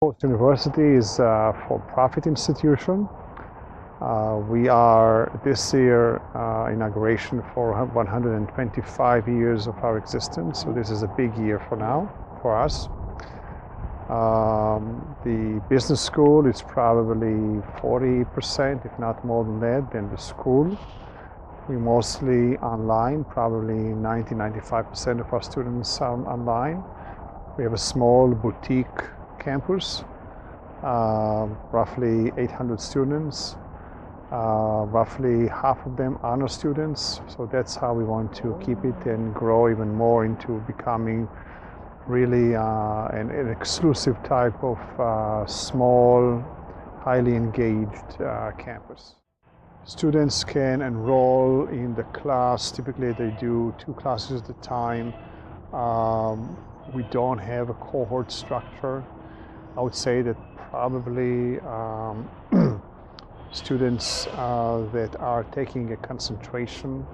Post University is a for-profit institution. We are this year inauguration for 125 years of our existence, so this is a big year for us. The business school is probably 40%, if not more than that, than the school. We mostly online, probably 90-95% of our students are online. We have a small boutique campus, roughly 800 students. Roughly half of them honor students, so that's how we want to keep it and grow even more into becoming really an exclusive type of small, highly engaged campus. Students can enroll in the class. Typically they do 2 classes at a time. We don't have a cohort structure. I would say that probably students that are taking a concentration,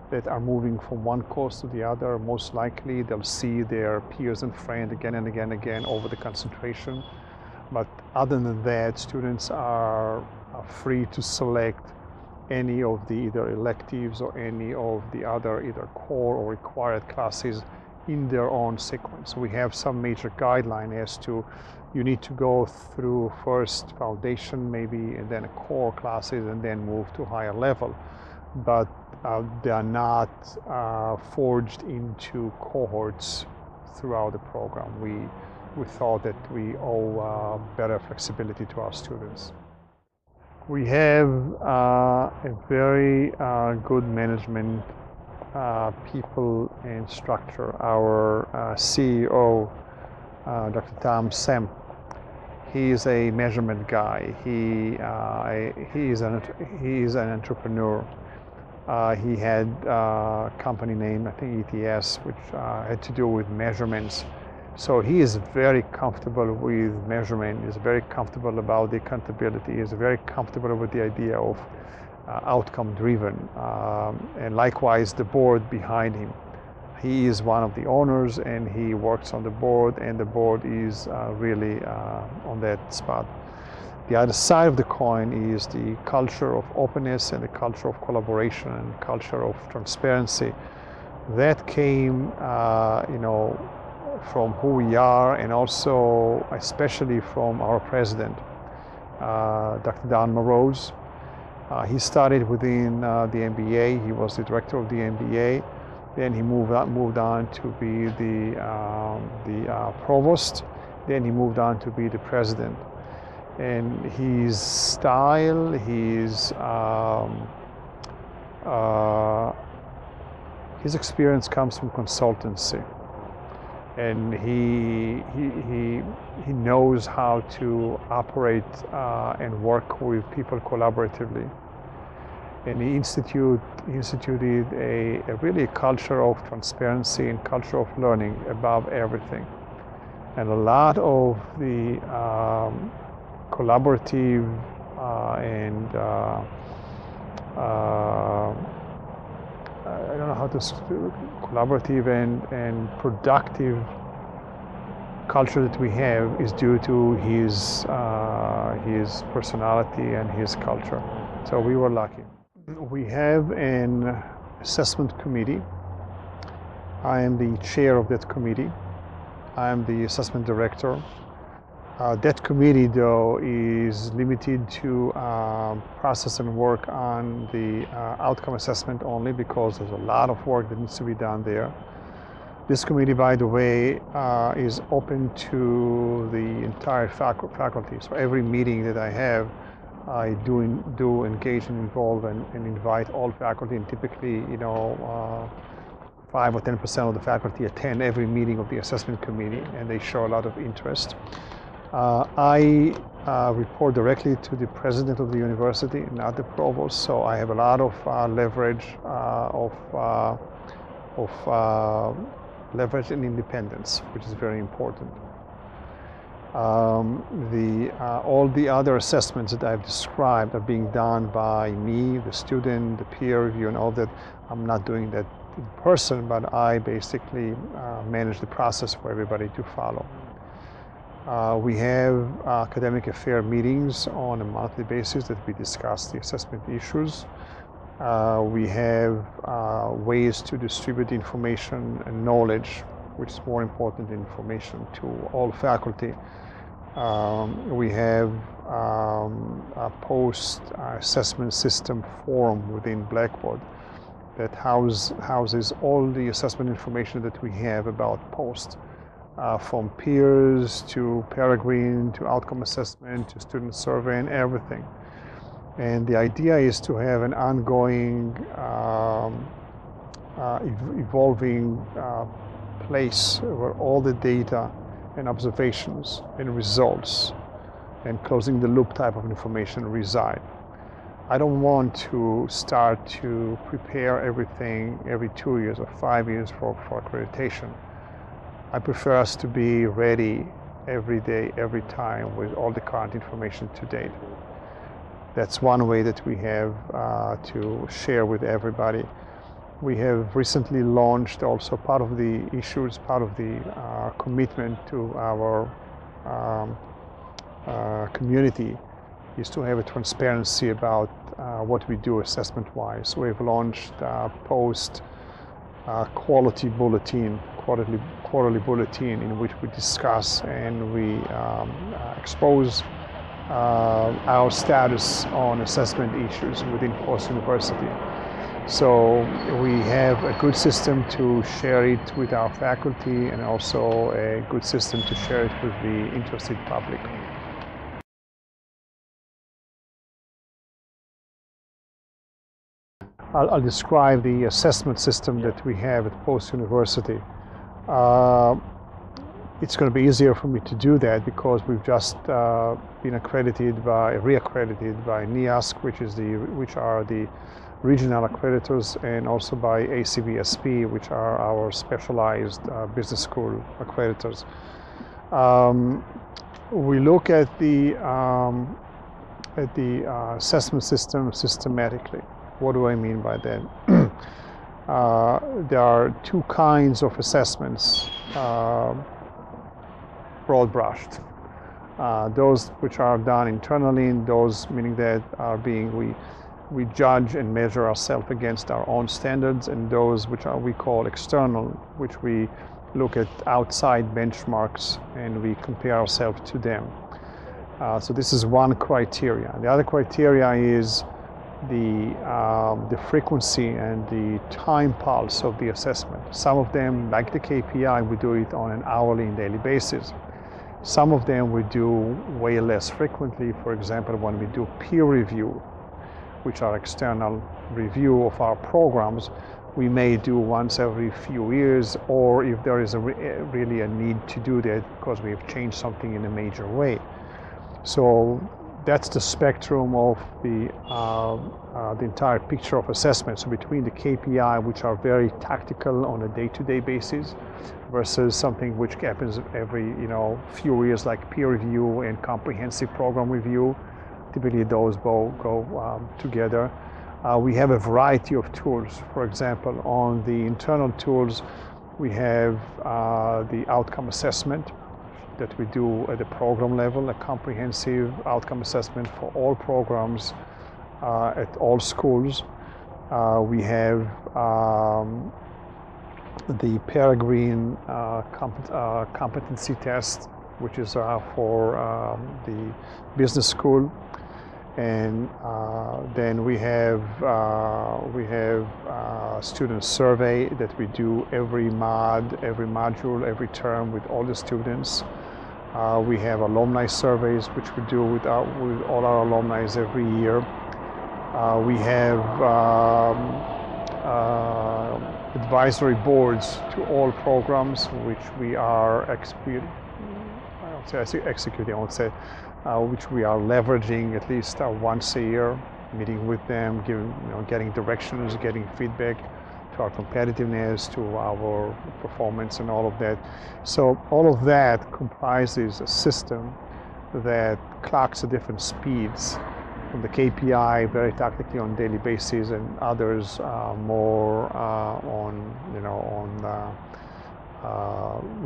that are moving from one course to the other, most likely they'll see their peers and friends again and again and again over the concentration. But other than that, students are free to select any of the either electives or any of the other either core or required classes in their own sequence. We have some major guideline as to you need to go through first foundation maybe and then core classes and then move to higher level, but they are not forged into cohorts throughout the program. We thought that we owe better flexibility to our students. We have a very good management people and structure. Our CEO, Dr. Tom Sem, he is a measurement guy. He is an entrepreneur. He had a company name, I think ETS, which had to do with measurements. So he is very comfortable with measurement. He's very comfortable about the accountability. He's very comfortable with the idea of outcome driven. And likewise, the board behind him. He is one of the owners and he works on the board, and the board is really on that spot. The other side of the coin is the culture of openness and the culture of collaboration and culture of transparency. That came, from who we are, and also especially from our president, Dr. Don Moroz. He started within the MBA. He was the director of the MBA. Then he moved on to be the provost. Then he moved on to be the president. And his style, his experience comes from consultancy, and he knows how to operate and work with people collaboratively. And he instituted a really culture of transparency and culture of learning above everything. And a lot of the collaborative and I don't know how to collaborative and productive culture that we have is due to his personality and his culture. So we were lucky. We have an assessment committee. I am the chair of that committee. I am the assessment director. That committee, though, is limited to process and work on the outcome assessment only, because there's a lot of work that needs to be done there. This committee, by the way, is open to the entire faculty. So every meeting that I have, I do engage and involve and invite all faculty, and typically, 5 or 10% of the faculty attend every meeting of the assessment committee, and they show a lot of interest. I report directly to the president of the university, not the provost, so I have a lot of leverage leverage and independence, which is very important. All the other assessments that I've described are being done by me, the student, the peer review, and all that. I'm not doing that in person, but I basically manage the process for everybody to follow. We have academic affair meetings on a monthly basis that we discuss the assessment issues. We have ways to distribute information and knowledge, which is more important than information, to all faculty. We have a post-assessment system forum within Blackboard that houses all the assessment information that we have about post, from peers to peregrine to outcome assessment to student survey and everything. And the idea is to have an ongoing, evolving place where all the data and observations and results and closing the loop type of information reside. I don't want to start to prepare everything every 2 years or 5 years for accreditation. I prefer us to be ready every day, every time, with all the current information to date. That's one way that we have to share with everybody. We have recently launched also part of the issues, part of the commitment to our community is to have a transparency about what we do assessment-wise. We've launched post quality bulletin, quarterly bulletin, in which we discuss and we expose our status on assessment issues within Post University. So we have a good system to share it with our faculty and also a good system to share it with the interested public. I'll describe the assessment system that we have at Post University. It's going to be easier for me to do that because we've just been reaccredited by NEASC, which are the regional accreditors, and also by ACBSP, which are our specialized business school accreditors. We look at the assessment system systematically. What do I mean by that? There are two kinds of assessments, broad brushed. Those which are done internally, and those meaning that we judge and measure ourselves against our own standards, and those which we call external, which we look at outside benchmarks and we compare ourselves to them. So this is one criteria. The other criteria is the frequency and the time pulse of the assessment. Some of them, like the KPI, we do it on an hourly and daily basis. Some of them we do way less frequently. For example, when we do peer review, which are external review of our programs, we may do once every few years, or if there is really a need to do that because we have changed something in a major way. So that's the spectrum of the entire picture of assessment. So between the KPI, which are very tactical on a day-to-day basis, versus something which happens every few years, like peer review and comprehensive program review. Typically, those both go together. We have a variety of tools. For example, on the internal tools, we have the outcome assessment that we do at the program level, a comprehensive outcome assessment for all programs at all schools. We have the peregrine competency test, which is for the business school, and then we have student survey that we do every module, every term with all the students. We have alumni surveys, which we do with all our alumni every year. We have advisory boards to all programs, which we are executing, which we are leveraging at least once a year, meeting with them, getting directions, getting feedback to our competitiveness, to our performance, and all of that. So all of that comprises a system that clocks at different speeds, from the KPI very tactically on a daily basis, and others more on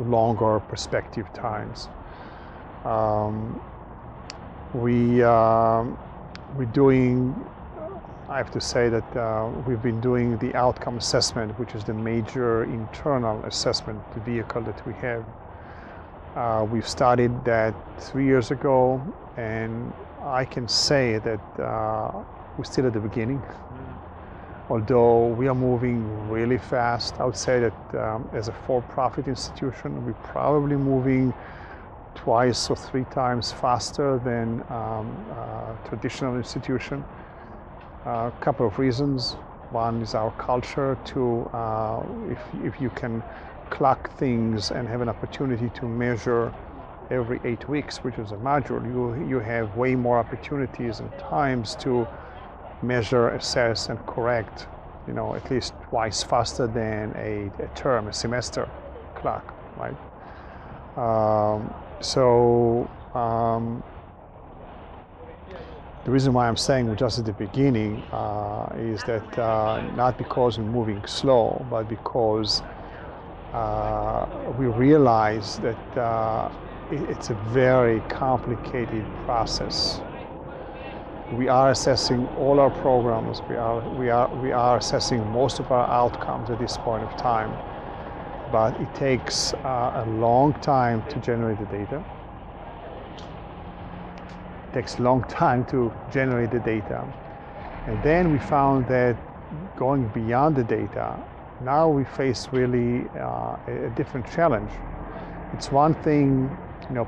longer perspective times. We're doing, I have to say that we've been doing the outcome assessment, which is the major internal assessment vehicle that we have. We've started that 3 years ago, and I can say that we're still at the beginning. Although we are moving really fast. I would say that as a for-profit institution, we're probably moving twice or 3 times faster than a traditional institution. A couple of reasons. One is our culture. Two, if you can clock things and have an opportunity to measure every 8 weeks, which is a module, you have way more opportunities and times to measure, assess, and correct, at least twice faster than a term, a semester clock, right? The reason why I'm saying we're just at the beginning is that not because we're moving slow, but because we realize that it's a very complicated process. We are assessing all our programs. We are assessing most of our outcomes at this point of time, but it takes a long time to generate the data. It takes a long time to generate the data, and then we found that going beyond the data, now we face really a different challenge. It's one thing,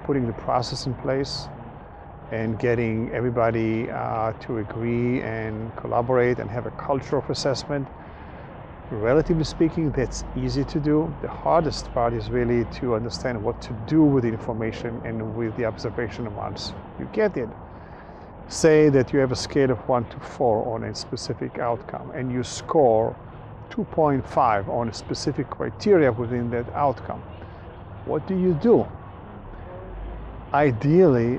putting the process in place and getting everybody to agree and collaborate and have a culture of assessment. Relatively speaking, that's easy to do. The hardest part is really to understand what to do with the information and with the observation once you get it. Say that you have a scale of 1 to 4 on a specific outcome, and you score 2.5 on a specific criteria within that outcome. What do? Ideally,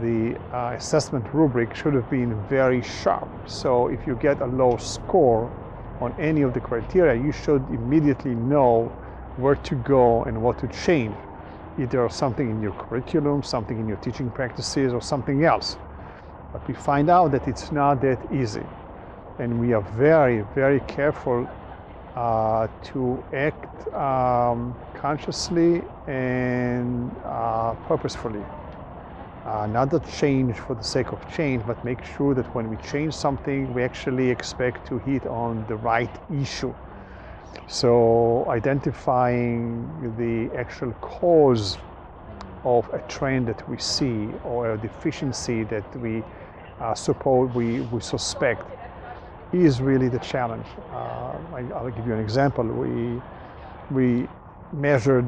the assessment rubric should have been very sharp. So if you get a low score on any of the criteria, you should immediately know where to go and what to change. Either something in your curriculum, something in your teaching practices, or something else. But we find out that it's not that easy. And we are very, very careful to act consciously and purposefully. Not to change for the sake of change, but make sure that when we change something, we actually expect to hit on the right issue. So identifying the actual cause of a trend that we see or a deficiency that we we suspect is really the challenge. I'll give you an example. We measured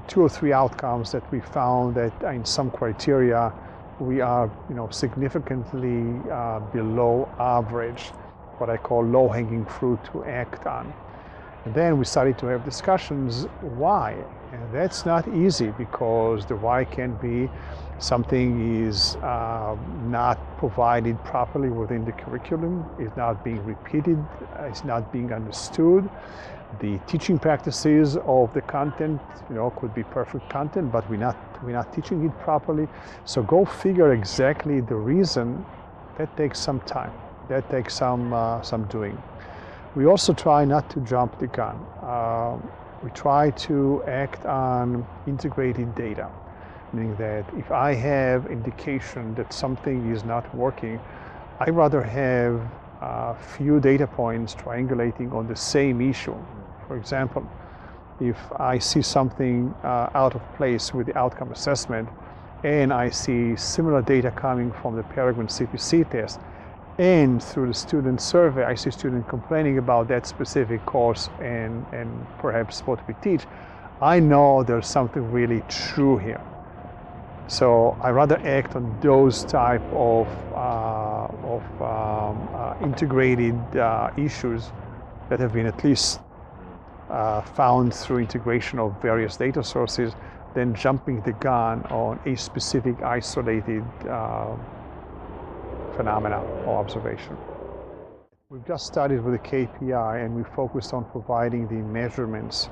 2 or 3 outcomes that we found that in some criteria we are significantly below average, what I call low-hanging fruit to act on. And then we started to have discussions why. And that's not easy, because the why can be something is not provided properly within the curriculum, is not being repeated, it's not being understood. The teaching practices of the content, could be perfect content, but we're not teaching it properly. So go figure exactly the reason. That takes some time. That takes some doing. We also try not to jump the gun. We try to act on integrated data, meaning that if I have indication that something is not working, I'd rather have a few data points triangulating on the same issue. For example, if I see something out of place with the outcome assessment, and I see similar data coming from the Peregrine CPC test, and through the student survey, I see students complaining about that specific course and perhaps what we teach, I know there's something really true here. So I rather act on those type of integrated issues that have been at least found through integration of various data sources than jumping the gun on a specific isolated phenomena or observation. We've just started with the KPI, and we focused on providing the measurements,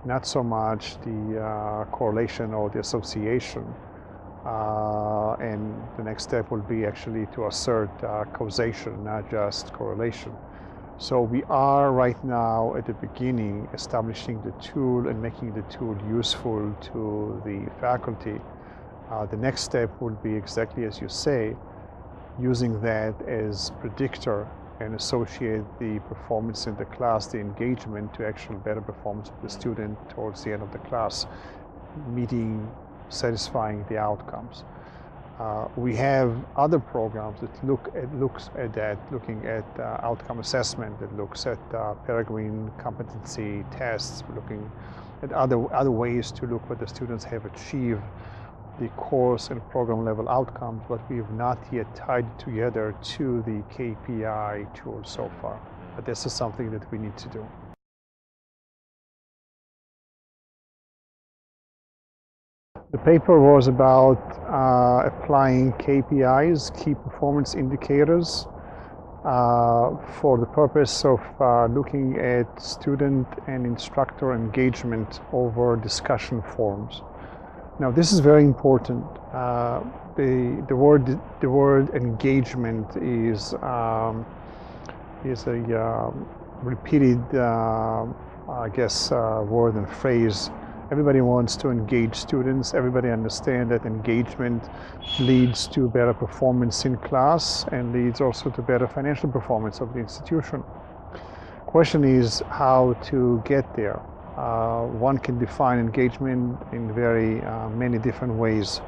not so much the correlation or the association And the next step will be actually to assert causation, not just correlation. So we are right now at the beginning establishing the tool and making the tool useful to the faculty. The next step will be exactly as you say, using that as predictor and associate the performance in the class, the engagement, to actual better performance of the student towards the end of the class, meeting, satisfying the outcomes. We have other programs that looks at that, looking at outcome assessment, that looks at peregrine competency tests, looking at other ways to look what the students have achieved, the course and program level outcomes, but we have not yet tied it together to the KPI tool so far. But this is something that we need to do. The paper was about applying KPIs, key performance indicators, for the purpose of looking at student and instructor engagement over discussion forums. Now, this is very important. The word engagement is a repeated, I guess, word and phrase. Everybody wants to engage students. Everybody understands that engagement leads to better performance in class and leads also to better financial performance of the institution. Question is how to get there. One can define engagement in very many different ways.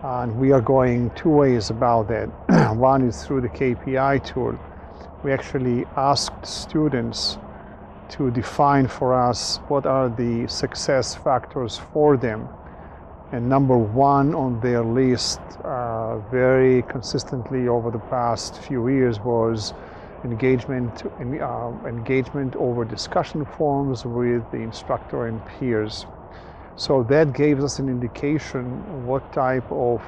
And we are going two ways about that. One is through the KPI tool. We actually asked students to define for us what are the success factors for them. And number one on their list very consistently over the past few years was engagement over discussion forums with the instructor and peers. So that gave us an indication what type of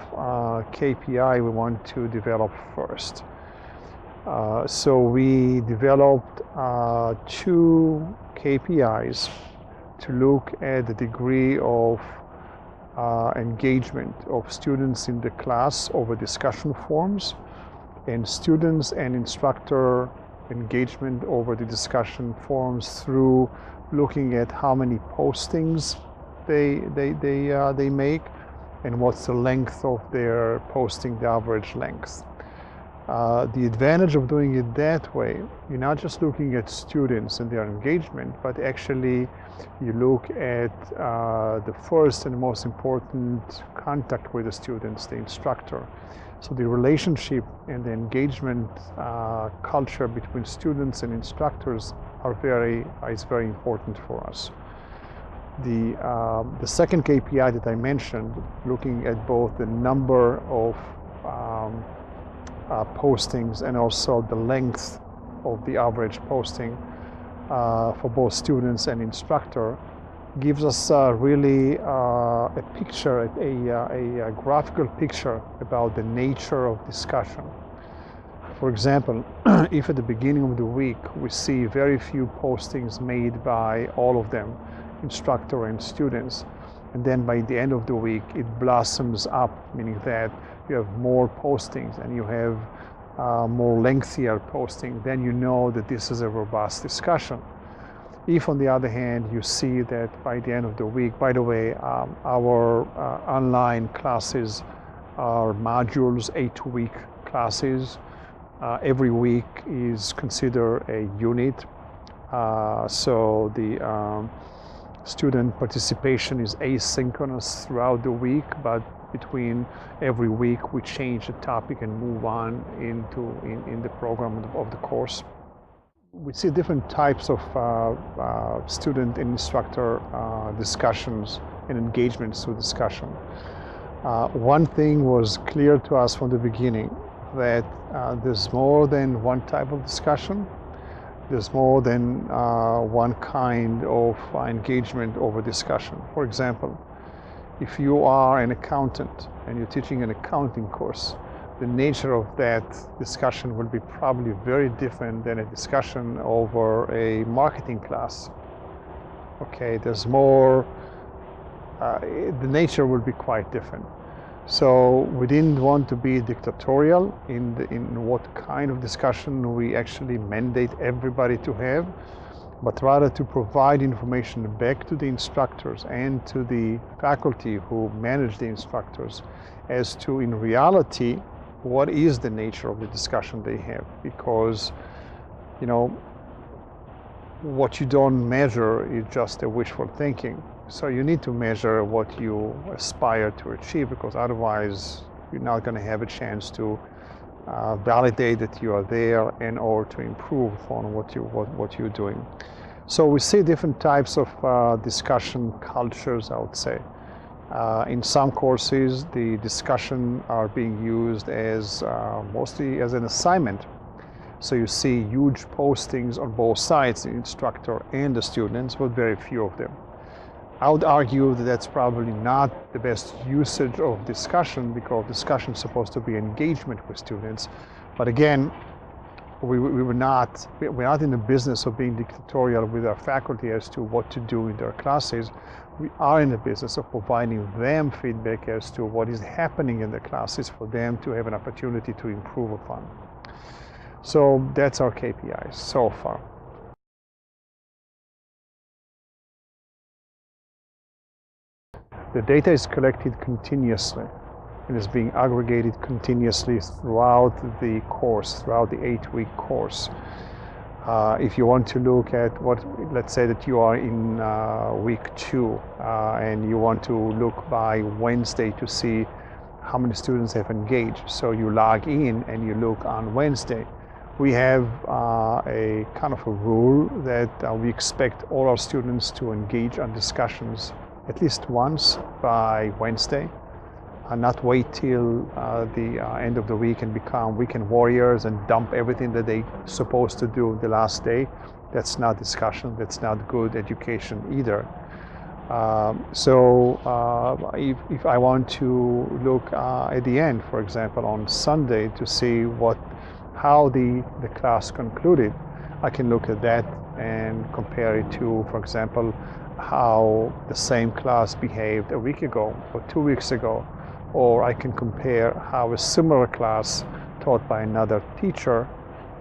KPI we want to develop first. So we developed two KPIs to look at the degree of engagement of students in the class over discussion forums, and students and instructor engagement over the discussion forums through looking at how many postings they make and what's the length of their posting, the average length. The advantage of doing it that way, you're not just looking at students and their engagement, but actually you look at the first and most important contact with the students, the instructor. So the relationship and the engagement culture between students and instructors is very important for us. The second KPI that I mentioned, looking at both the number of postings and also the length of the average posting for both students and instructor, gives us really a picture, a graphical picture about the nature of discussion. For example, if at the beginning of the week we see very few postings made by all of them, instructor and students, and then by the end of the week it blossoms up, meaning that you have more postings and you have more lengthier posting, then you know that this is a robust discussion. If on the other hand you see that by the end of the week, by the way, our online classes are modules, 8-week classes. Every week is considered a unit. So the student participation is asynchronous throughout the week, but between every week we change the topic and move on in the program of the course. We see different types of student and instructor discussions and engagements through discussion. One thing was clear to us from the beginning, that there's more than one type of discussion. There's more than one kind of engagement over discussion. For example, if you are an accountant and you're teaching an accounting course, the nature of that discussion will be probably very different than a discussion over a marketing class. Okay, there's more, the nature will be quite different. So we didn't want to be dictatorial in what kind of discussion we actually mandate everybody to have, but rather to provide information back to the instructors and to the faculty who manage the instructors as to, in reality, what is the nature of the discussion they have. Because, you know, what you don't measure is just a wishful thinking. So you need to measure what you aspire to achieve, because otherwise you're not going to have a chance to validate that you are there and or to improve on what you're doing. So we see different types of discussion cultures, I would say. In some courses, the discussion are being used as mostly as an assignment. So you see huge postings on both sides, the instructor and the students, but very few of them. I would argue that that's probably not the best usage of discussion, because discussion is supposed to be engagement with students. But again, we're not in the business of being dictatorial with our faculty as to what to do in their classes. We are in the business of providing them feedback as to what is happening in the classes for them to have an opportunity to improve upon. So that's our KPIs so far. The data is collected continuously and is being aggregated continuously throughout the course, throughout the 8-week course. If you want to look at let's say that you are in week 2 and you want to look by Wednesday to see how many students have engaged. So you log in and you look on Wednesday. We have a kind of a rule that we expect all our students to engage on discussions at least once by Wednesday, and not wait till the end of the week and become weekend warriors and dump everything that they're supposed to do the last day. That's not discussion, that's not good education either. If I want to look at the end, for example, on Sunday to see how the class concluded, I can look at that and compare it to, for example, how the same class behaved a week ago or 2 weeks ago. Or I can compare how a similar class taught by another teacher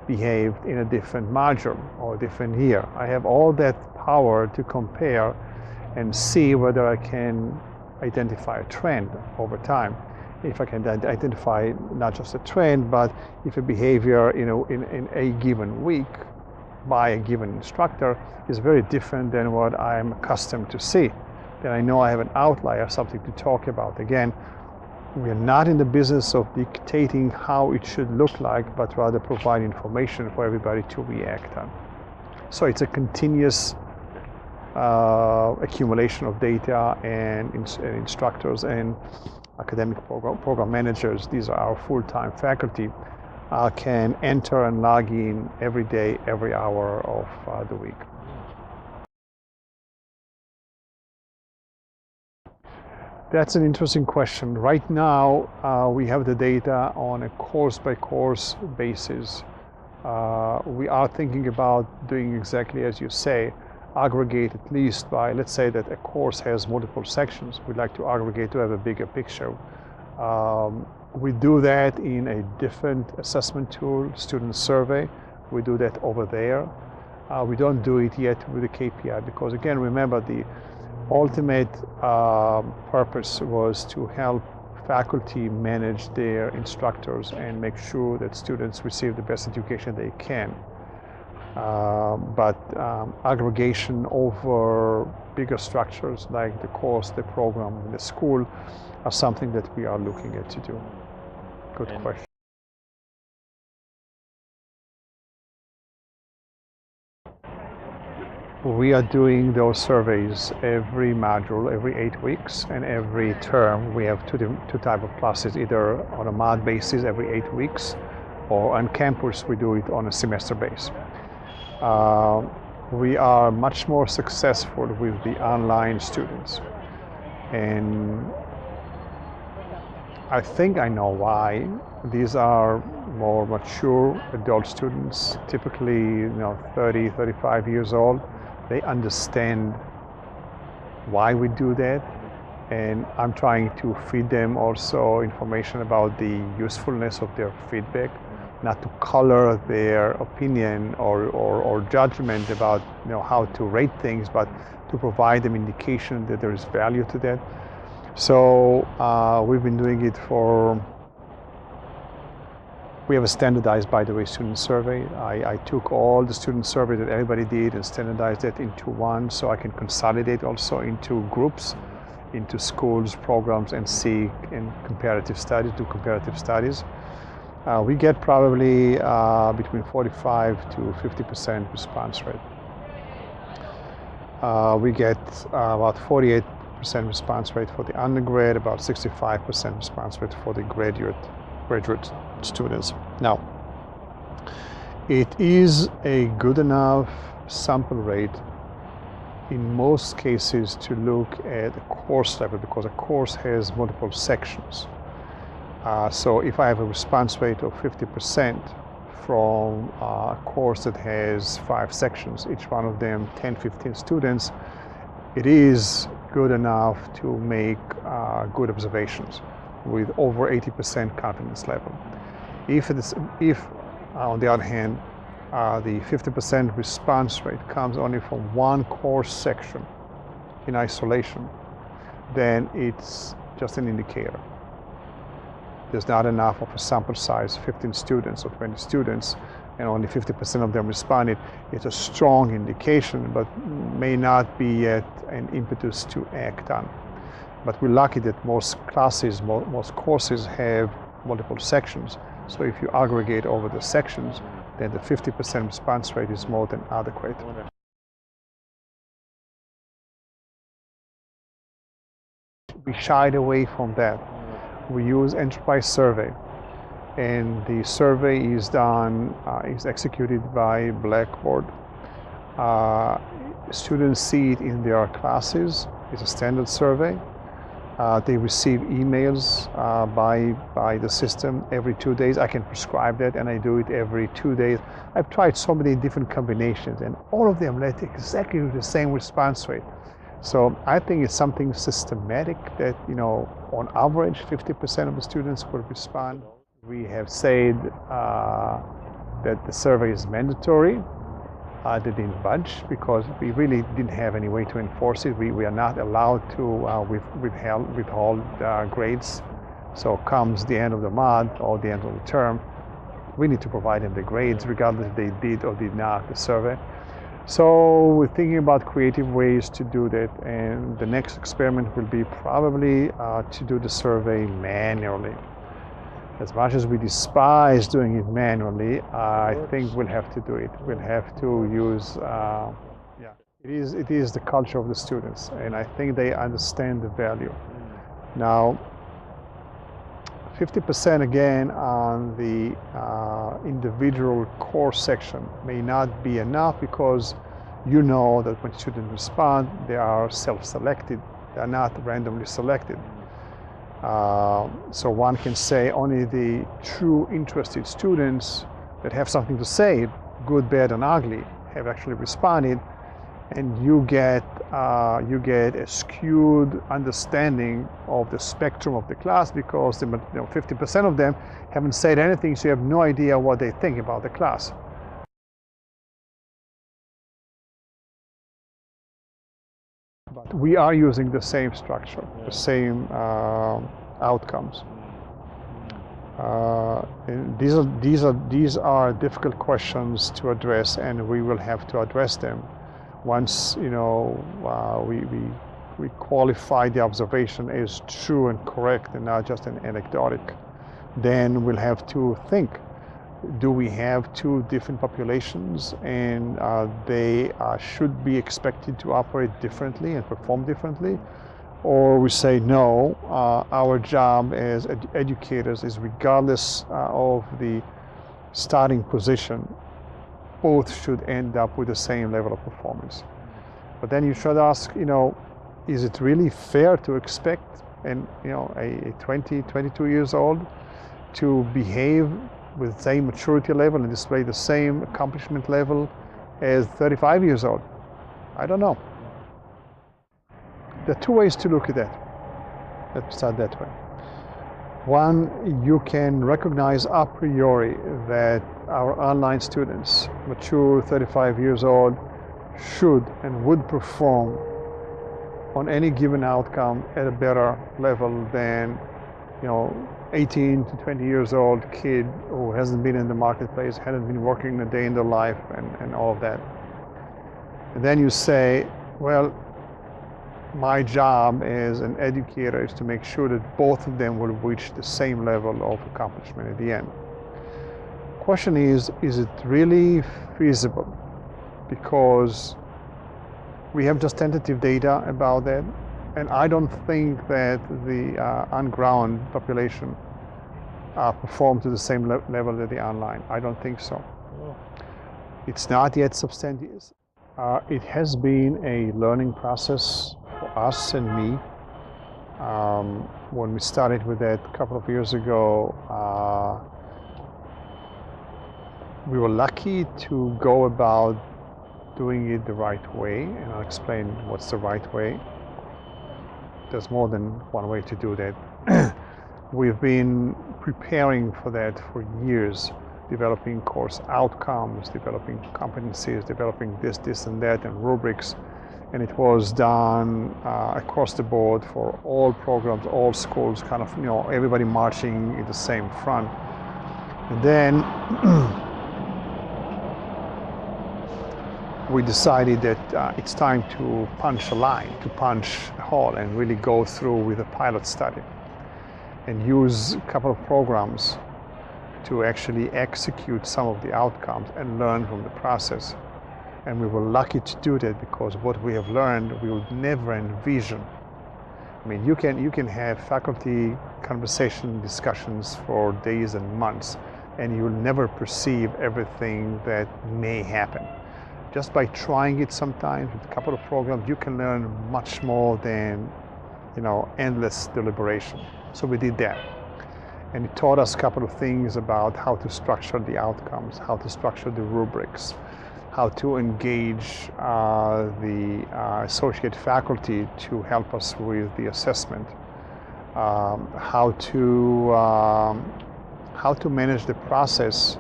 behaved in a different module or a different year. I have all that power to compare and see whether I can identify a trend over time. If I can identify not just a trend, but if a behavior in a given week by a given instructor is very different than what I'm accustomed to see, then I know I have an outlier, something to talk about. Again, we are not in the business of dictating how it should look like, but rather provide information for everybody to react on. So it's a continuous accumulation of data, and instructors and academic program managers, these are our full-time faculty, can enter and log in every day, every hour of the week. That's an interesting question. Right now, we have the data on a course-by-course basis. We are thinking about doing exactly as you say, aggregate at least by, let's say that a course has multiple sections. We'd like to aggregate to have a bigger picture. We do that in a different assessment tool, student survey. We do that over there. We don't do it yet with the KPI because, again, remember, the ultimate purpose was to help faculty manage their instructors and make sure that students receive the best education they can. But aggregation over bigger structures like the course, the program, the school are something that we are looking at to do. Good question. We are doing those surveys every module, every 8 weeks, and every term. We have two types of classes, either on a mod basis every 8 weeks, or on campus we do it on a semester base. We are much more successful with the online students, and I think I know why. These are more mature adult students, typically 30, 35 years old. They understand why we do that, And I'm trying to feed them also information about the usefulness of their feedback, not to color their opinion or judgment about how to rate things, but to provide them indication that there is value to that. So we've been doing it we have a standardized, by the way, student survey. I took all the student survey that everybody did and standardized it into one, so I can consolidate also into groups, into schools, programs, and see in comparative studies, do comparative studies. We get probably between 45 to 50% response rate. We get about 48% response rate for the undergrad, about 65% response rate for the graduate students. Now, it is a good enough sample rate in most cases to look at a course level, because a course has multiple sections. So if I have a response rate of 50% from a course that has 5 sections, each one of them 10, 15 students, it is good enough to make good observations with over 80% confidence level. If on the other hand, the 50% response rate comes only from one course section in isolation, then it's just an indicator. There's not enough of a sample size, 15 students or 20 students, and only 50% of them responded. It's a strong indication, but may not be yet an impetus to act on. But we're lucky that most courses have multiple sections. So if you aggregate over the sections, then the 50% response rate is more than adequate. We shied away from that. We use enterprise survey, and the survey is done, is executed by Blackboard. Students see it in their classes. It's a standard survey. They receive emails by the system every 2 days. I can prescribe that, and I do it every 2 days. I've tried so many different combinations, and all of them led exactly the same response rate. So I think it's something systematic that, on average, 50% of the students will respond. We have said that the survey is mandatory. They didn't budge because we really didn't have any way to enforce it. We are not allowed to withhold grades. So comes the end of the month or the end of the term, we need to provide them the grades regardless if they did or did not the survey. So we're thinking about creative ways to do that, and the next experiment will be probably to do the survey manually. As much as we despise doing it manually, I think we'll have to do it. We'll have to use, it is the culture of the students, and I think they understand the value. Now, 50% again on the individual course section may not be enough, because that when students respond, they are self-selected. They are not randomly selected. So one can say only the true interested students that have something to say, good, bad, and ugly, have actually responded, and you get a skewed understanding of the spectrum of the class, because 50% of them haven't said anything, so you have no idea what they think about the class. But we are using the same structure, the same outcomes. And these are difficult questions to address, and we will have to address them once we qualify the observation as true and correct and not just an anecdotic. Then we'll have to think, do we have two different populations, and they should be expected to operate differently and perform differently? Or we say, no, our job as educators is, regardless of the starting position, both should end up with the same level of performance. But then you should ask, is it really fair to expect a 20, 22 years old to behave with the same maturity level and display the same accomplishment level as 35 years old? I don't know. There are two ways to look at that. Let's start that way. One, you can recognize a priori that our online students, mature, 35 years old, should and would perform on any given outcome at a better level than, 18 to 20 years old kid who hasn't been in the marketplace, hasn't been working a day in their life, and all of that. And then you say, well, my job as an educator is to make sure that both of them will reach the same level of accomplishment at the end. Question is it really feasible? Because we have just tentative data about that, and I don't think that the on-ground population perform to the same level as the online. I don't think so. It's not yet substantiated. It has been a learning process for us and me. When we started with that a couple of years ago, we were lucky to go about doing it the right way, and I'll explain what's the right way. There's more than one way to do that. We've been preparing for that for years, developing course outcomes, developing competencies, developing this and that, and rubrics. And it was done across the board for all programs, all schools, kind of, everybody marching in the same front. And then we decided that it's time to punch a line, to punch a hole, and really go through with a pilot study and use a couple of programs to actually execute some of the outcomes and learn from the process. And we were lucky to do that, because what we have learned, we would never envision. I mean, you can have faculty conversation discussions for days and months, and you will never perceive everything that may happen. Just by trying it sometimes with a couple of programs, you can learn much more than, endless deliberation. So we did that. And it taught us a couple of things about how to structure the outcomes, how to structure the rubrics, how to engage the associate faculty to help us with the assessment, how to manage the process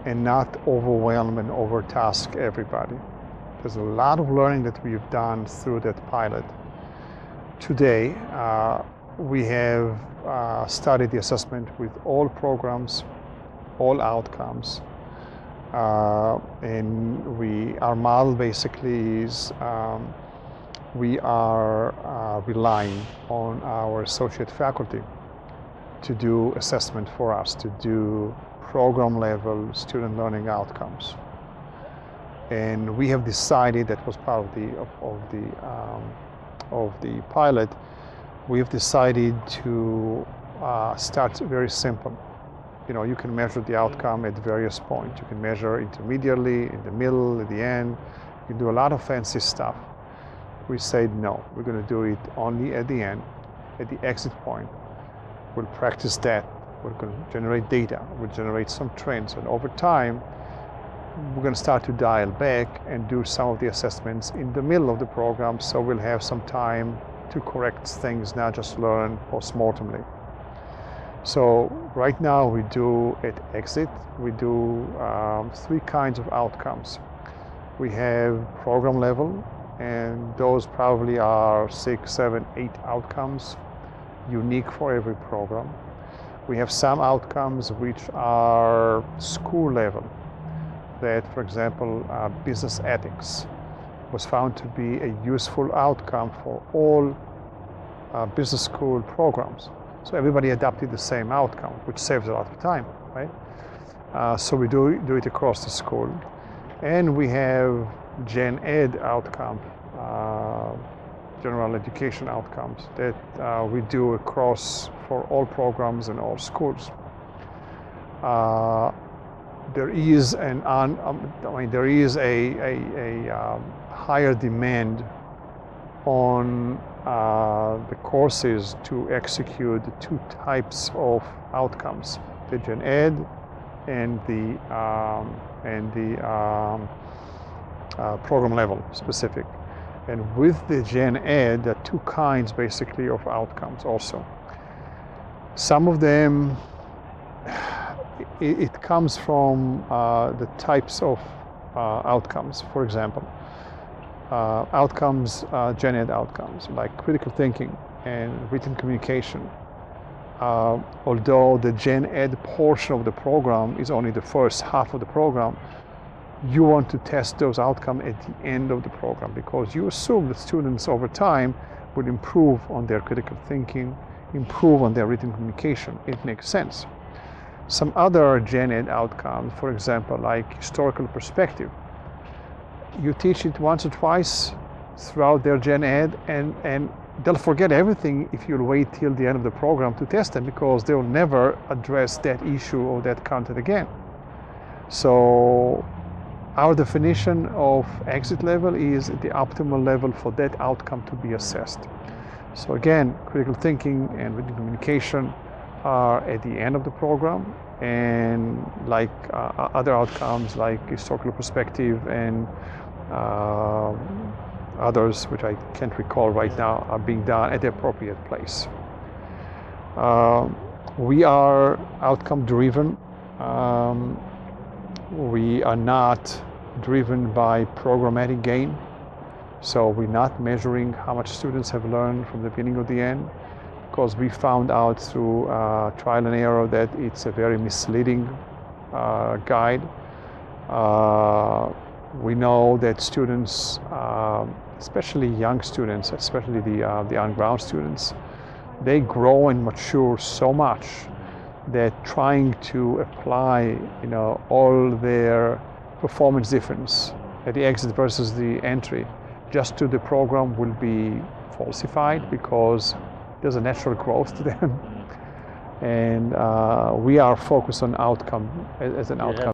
and not overwhelm and overtask everybody. There's a lot of learning that we've done through that pilot. Today, we have studied the assessment with all programs, all outcomes, and our model basically is we are relying on our associate faculty to do assessment for us, to do program level student learning outcomes. And we have decided, that was part of the pilot, we have decided to start very simple. You can measure the outcome at various points. You can measure intermediately, in the middle, at the end. You can do a lot of fancy stuff. We said no, we're going to do it only at the end, at the exit point. We'll practice that. We're going to generate data. We'll generate some trends, and over time, we're going to start to dial back and do some of the assessments in the middle of the program, so we'll have some time to correct things, not just learn post-mortemly. So right now we do at exit, we do 3 kinds of outcomes. We have program level, and those probably are 6, 7, 8 outcomes, unique for every program. We have some outcomes which are school level, that, for example, business ethics was found to be a useful outcome for all business school programs. So everybody adopted the same outcome, which saves a lot of time, right? So we do it across the school. And we have Gen Ed outcome, general education outcomes, that we do across for all programs and all schools. There is there is a higher demand on the courses to execute the 2 types of outcomes: the Gen Ed and the program level specific. And with the Gen Ed, there are two kinds basically of outcomes also. Some of them, it comes from the types of outcomes. For example, Gen Ed outcomes like critical thinking and written communication. Although the Gen Ed portion of the program is only the first half of the program, you want to test those outcomes at the end of the program because you assume that students over time would improve on their critical thinking, improve on their written communication. It makes sense. Some other Gen Ed outcomes, for example, like historical perspective, you teach it once or twice throughout their Gen Ed, and they'll forget everything if you'll wait till the end of the program to test them because they'll never address that issue or that content again. So our definition of exit level is the optimal level for that outcome to be assessed. So again, critical thinking and written communication are at the end of the program, and like other outcomes like historical perspective and others, which I can't recall right now, are being done at the appropriate place. We are outcome driven. We are not driven by programmatic gain. So we're not measuring how much students have learned from the beginning to the end, because we found out through trial and error that it's a very misleading guide. We know that students, especially young students, especially the on-ground students, they grow and mature so much that trying to apply, all their performance difference at the exit versus the entry just to the program will be falsified because there's a natural growth to them. And we are focused on outcome as an outcome.